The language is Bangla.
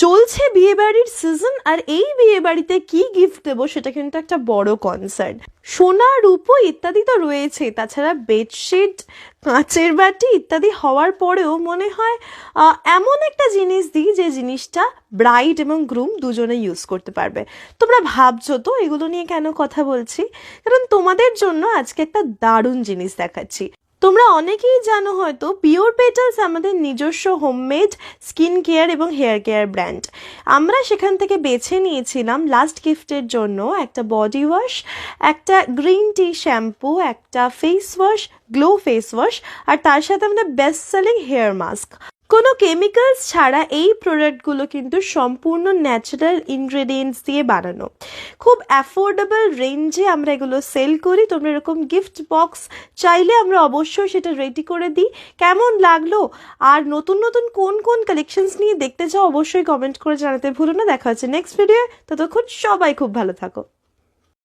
চলছে বিয়েবাড়ির সিজন, আর এই বিয়েবাড়িতে কি গিফট দেবো সেটা কিন্তু একটা বড় কনসার্ন। সোনা রূপো ইত্যাদি তো রয়েছে, তাছাড়া বেডশিট, কাঁচের বাটি ইত্যাদি হওয়ার পরেও মনে হয় এমন একটা জিনিস দিই যে জিনিসটা ব্রাইড এবং গ্রুম দুজনে ইউজ করতে পারবে। তোমরা ভাবছো তো এগুলো নিয়ে কেন কথা বলছি? কারণ তোমাদের জন্য আজকে একটা দারুণ জিনিস দেখাচ্ছি। তোমরা অনেকেই জানো হয়তো পিওর পেটালস আমাদের নিজস্ব হোমমেড স্কিন কেয়ার এবং হেয়ার কেয়ার ব্র্যান্ড। আমরা সেখান থেকে বেছে নিয়েছিলাম লাস্ট গিফটের জন্য একটা বডি ওয়াশ, একটা গ্রিন টি শ্যাম্পু, একটা face wash, glow face wash, আর তার সাথে আমাদের বেস্ট সেলিং হেয়ার মাস্ক। কোনো কেমিক্যালস ছাড়া এই প্রোডাক্টগুলো কিন্তু সম্পূর্ণ ন্যাচারাল ইনগ্রেডিয়েন্টস দিয়ে বানানো। খুব অ্যাফোর্ডেবল রেঞ্জে আমরা এগুলো সেল করি। তোমরা এরকম গিফট বক্স চাইলে আমরা অবশ্যই সেটা রেডি করে দিই। কেমন লাগলো আর নতুন নতুন কোন কোন কালেকশনস নিয়ে দেখতে চাও অবশ্যই কমেন্ট করে জানাতে ভুলো না। দেখা হচ্ছে নেক্সট ভিডিও, ততক্ষণ সবাই খুব ভালো থাকো।